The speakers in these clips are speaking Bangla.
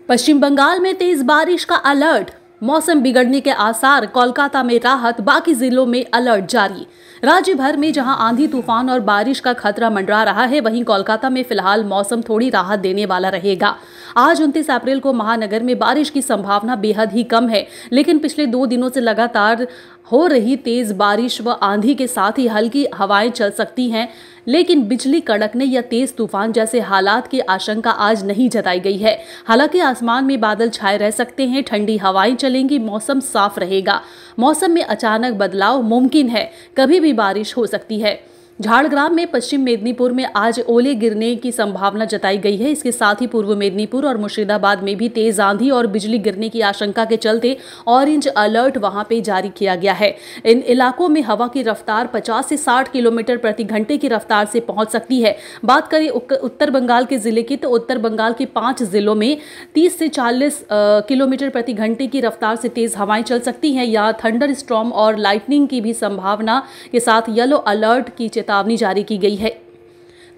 पश्चिम बंगाल में तेज बारिश का अलर्ट, मौसम बिगड़ने के आसार। कोलकाता में राहत, बाकी जिलों में अलर्ट जारी। राज्य भर में जहां आंधी तूफान और बारिश का खतरा मंडरा रहा है, वहीं कोलकाता में फिलहाल मौसम थोड़ी राहत देने वाला रहेगा। आज 29 अप्रैल को महानगर में बारिश की संभावना बेहद ही कम है, लेकिन पिछले 2 दिनों से लगातार हो रही तेज बारिश व आंधी के साथ ही हल्की हवाएं चल सकती हैं, लेकिन बिजली कड़कने या तेज तूफान जैसे हालात की आशंका आज नहीं जताई गई है। हालांकि आसमान में बादल छाए रह सकते हैं, ठंडी हवाएं चलेंगी, मौसम साफ रहेगा। मौसम में अचानक बदलाव मुमकिन है, कभी भी बारिश हो सकती है। झाड़ग्राम में पश्चिम मेदिनीपुर में आज ओले गिरने की संभावना जताई गई है। इसके साथ ही पूर्व मेदिनीपुर और मुर्शिदाबाद में भी तेज आंधी और बिजली गिरने की आशंका के चलते ऑरेंज अलर्ट वहां पे जारी किया गया है। इन इलाकों में हवा की रफ्तार 50 से 60 किलोमीटर प्रति घंटे की रफ्तार से पहुंच सकती है। बात करें उत्तर बंगाल के जिले की, तो उत्तर बंगाल के 5 जिलों में 30 से 40 किलोमीटर प्रति घंटे की रफ्तार से तेज हवाएं चल सकती हैं। यहाँ थंडर स्टॉर्म और लाइटनिंग की भी संभावना के साथ येलो अलर्ट की चेतावनी जारी की गई है।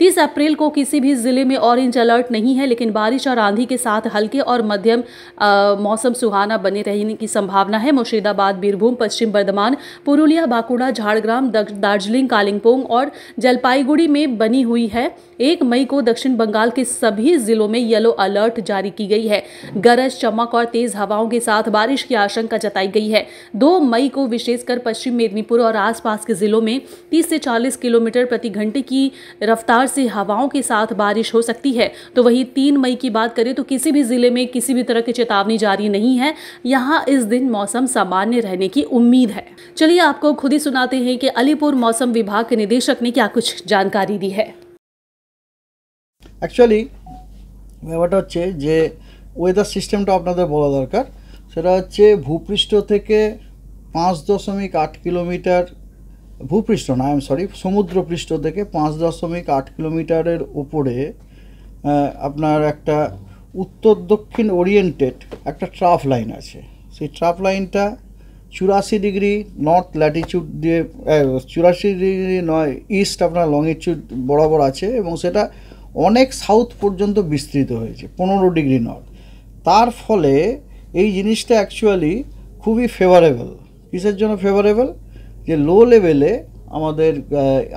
30 अप्रैल को किसी भी जिले में ऑरेंज अलर्ट नहीं है, लेकिन बारिश और आंधी के साथ हल्के और मध्यम मौसम सुहाना बने रहने की संभावना है। मुर्शिदाबाद, बीरभूम, पश्चिम बर्धमान, पुरुलिया, बांकुड़ा, झाड़ग्राम, दार्जिलिंग, कालिम्पोंग और जलपाईगुड़ी में बनी हुई है। 1 मई को दक्षिण बंगाल के सभी जिलों में येलो अलर्ट जारी की गई है। गरज, चमक और तेज हवाओं के साथ बारिश की आशंका जताई गई है। 2 मई को विशेषकर पश्चिम मेदिनीपुर और आसपास के जिलों में 30 से 40 किलोमीटर प्रति घंटे की रफ्तार से हवाओं के साथ बारिश हो सकती है। तो वही 3 मई की बात करें तो किसी भी जिले में किसी भी तरह की चेतावनी जारी नहीं है। यहाँ इस दिन मौसम सामान्य रहने की उम्मीद है। चलिए आपको खुद ही सुनाते हैं कि अलीपुर मौसम विभाग के निदेशक ने क्या कुछ जानकारी दी है। एक्चुअली ব্যাপারটা হচ্ছে যে ওয়েদার সিস্টেমটা আপনাদের বলা দরকার। সেটা হচ্ছে ভূপৃষ্ঠ থেকে 5.8 কিলোমিটার, ভূপৃষ্ঠ না, সমুদ্রপৃষ্ঠ থেকে 5.8 কিলোমিটারের উপরে আপনার একটা উত্তর দক্ষিণ ওরিয়েন্টেড একটা ট্রাফ লাইন আছে। সেই ট্রাফ লাইনটা 84 ডিগ্রি নর্থ ল্যাটিচিউড দিয়ে 84 ডিগ্রি ইস্ট আপনার লংিটিউড বরাবর আছে এবং সেটা অনেক সাউথ পর্যন্ত বিস্তৃত হয়েছে 15 ডিগ্রি নর্থ। তার ফলে এই জিনিসটা অ্যাকচুয়ালি খুবই ফেভারেবল। কিসের জন্য ফেভারেবল? যে লো লেভেলে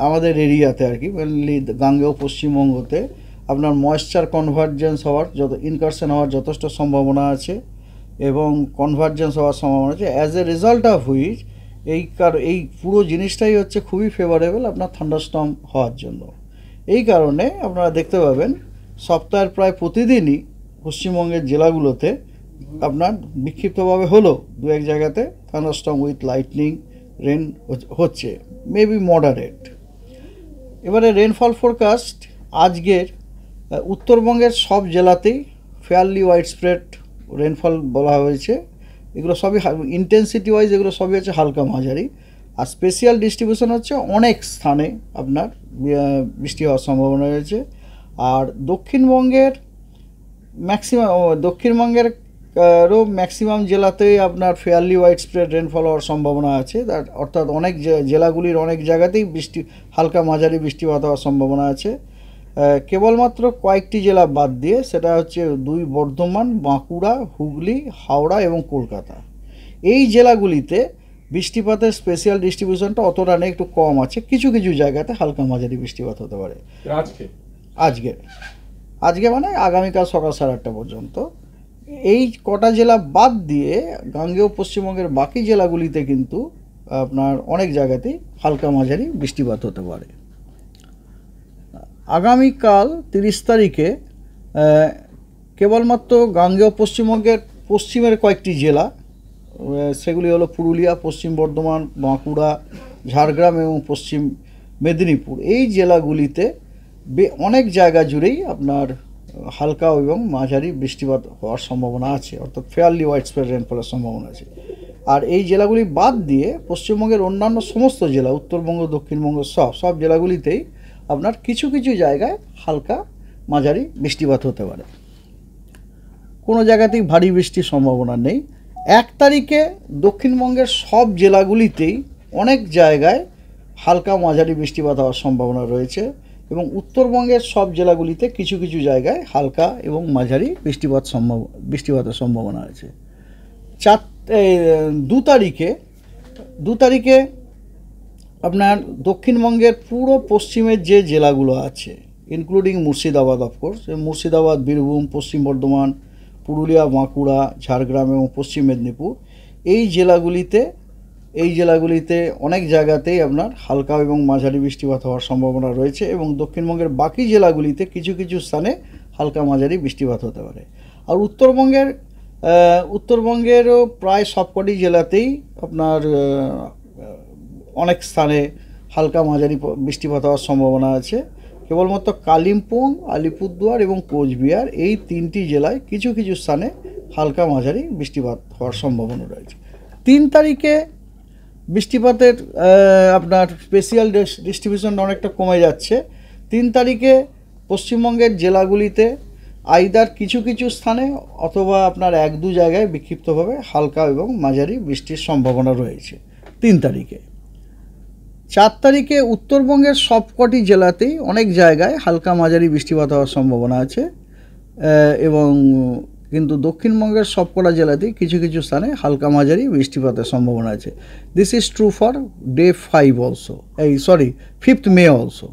আমাদের এরিয়াতে আর কি, মেনলি গাঙ্গেয় পশ্চিমবঙ্গতে আপনার ময়েশ্চার কনভার্জেন্স হওয়ার ইনকারশন হওয়ার যথেষ্ট সম্ভাবনা আছে এবং কনভার্জেন্স হওয়ার সম্ভাবনা আছে। As a result of which এই পুরো জিনিসটাই হচ্ছে খুবই ফেভারেবল আপনার থান্ডারস্টর্ম হওয়ার জন্য। এই কারণে আপনারা দেখতে পাবেন সপ্তাহের প্রায় প্রতিদিনই পশ্চিমবঙ্গের জেলাগুলোতে আপনার বিক্ষিপ্তভাবে হলো 2-1 জায়গাতে থান্ডারস্টর্ম উইথ লাইটনিং রেন হচ্ছে, মেবি মডারেট। এবারে রেনফল ফোরকাস্ট আজকের উত্তরবঙ্গের সব জেলাতেই ফেয়ারলি ওয়াইড স্প্রেড রেনফল বলা হয়েছে। এগুলো সবই ইন্টেন্সিটি ওয়াইজ এগুলো সবই হচ্ছে হালকা মাঝারি। আর স্পেশাল ডিস্ট্রিবিউশন হচ্ছে অনেক স্থানে আপনার বৃষ্টি হওয়ার সম্ভাবনা রয়েছে। আর দক্ষিণবঙ্গেরও ম্যাক্সিমাম জেলাতেই আপনার ফেয়ারলি ওয়াইড স্প্রেড রেনফল হওয়ার সম্ভাবনা আছে। অর্থাৎ অনেক জেলাগুলির অনেক জায়গাতেই হালকা মাঝারি বৃষ্টিপাত হওয়ার সম্ভাবনা আছে। কেবলমাত্র কয়েকটি জেলা বাদ দিয়ে, সেটা হচ্ছে 2 বর্ধমান, বাঁকুড়া, হুগলি, হাওড়া এবং কলকাতা। এই জেলাগুলিতে বৃষ্টিপাতের স্পেশাল ডিস্ট্রিবিউশনটা অতটা নেই, একটু কম আছে। কিছু কিছু জায়গাতে হালকা মাঝারি বৃষ্টিপাত হতে পারে আজকে মানে আগামীকাল সকাল 8:30 পর্যন্ত। এই কটা জেলা বাদ দিয়ে গাঙ্গেয় পশ্চিমবঙ্গের বাকি জেলাগুলিতে কিন্তু আপনার অনেক জায়গাতেই হালকা মাঝারি বৃষ্টিপাত হতে পারে। আগামীকাল 30 তারিখে কেবলমাত্র গাঙ্গেয় পশ্চিমবঙ্গের পশ্চিমের কয়েকটি জেলা, সেগুলি হলো পুরুলিয়া, পশ্চিম বর্ধমান, বাঁকুড়া, ঝাড়গ্রাম এবং পশ্চিম মেদিনীপুর। এই জেলাগুলিতে অনেক জায়গা জুড়েই আপনার হালকা এবং মাঝারি বৃষ্টিপাত হওয়ার সম্ভাবনা আছে, অর্থাৎ ফেয়ারলি ওয়াইড স্প্রেড রেনফলের সম্ভাবনা আছে। আর এই জেলাগুলি বাদ দিয়ে পশ্চিমবঙ্গের অন্যান্য সমস্ত জেলা, উত্তরবঙ্গ, দক্ষিণবঙ্গ সব জেলাগুলিতেই আপনার কিছু কিছু জায়গায় হালকা মাঝারি বৃষ্টিপাত হতে পারে। কোনো জায়গাতেই ভারী বৃষ্টির সম্ভাবনা নেই। 1 তারিখে দক্ষিণবঙ্গের সব জেলাগুলিতেই অনেক জায়গায় হালকা মাঝারি বৃষ্টিপাত হওয়ার সম্ভাবনা রয়েছে এবং উত্তরবঙ্গের সব জেলাগুলিতে কিছু কিছু জায়গায় হালকা এবং মাঝারি বৃষ্টিপাতের সম্ভাবনা আছে। 2 তারিখে আপনার দক্ষিণবঙ্গের পুরো পশ্চিমের যে জেলাগুলো আছে, ইনক্লুডিং মুর্শিদাবাদ, অফকোর্স, মুর্শিদাবাদ, বীরভূম, পশ্চিম বর্ধমান, পুরুলিয়া, বাঁকুড়া, ঝাড়গ্রাম এবং পশ্চিম মেদিনীপুর, এই জেলাগুলিতে অনেক জায়গাতেই আপনার হালকা এবং মাঝারি বৃষ্টিপাত হওয়ার সম্ভাবনা রয়েছে এবং দক্ষিণবঙ্গের বাকি জেলাগুলিতে কিছু কিছু স্থানে হালকা মাঝারি বৃষ্টিপাত হতে পারে। আর উত্তরবঙ্গেরও প্রায় সবকটি জেলাতেই আপনার অনেক স্থানে হালকা মাঝারি বৃষ্টিপাত হওয়ার সম্ভাবনা আছে। কেবলমাত্র কালিম্পং, আলিপুরদুয়ার এবং কোচবিহার, এই 3টি জেলায় কিছু কিছু স্থানে হালকা মাঝারি বৃষ্টিপাত হওয়ার সম্ভাবনা রয়েছে। 3 তারিখে বৃষ্টিপাতের আপনার স্পেশাল ডিস্ট্রিবিউশনটা অনেকটা কমে যাচ্ছে। 3 তারিখে পশ্চিমবঙ্গের জেলাগুলিতে আইদার কিছু কিছু স্থানে অথবা আপনার 1-2 জায়গায় বিক্ষিপ্তভাবে হালকা এবং মাঝারি বৃষ্টির সম্ভাবনা রয়েছে 3 তারিখে। 4 তারিখে উত্তরবঙ্গের সবকটি জেলাতেই অনেক জায়গায় হালকা মাঝারি বৃষ্টিপাত হওয়ার সম্ভাবনা আছে এবং কিন্তু দক্ষিণবঙ্গের সবকটা জেলাতেই কিছু কিছু স্থানে হালকা মাঝারি বৃষ্টিপাতের সম্ভাবনা আছে। This is true for day 5 also, 5th May also.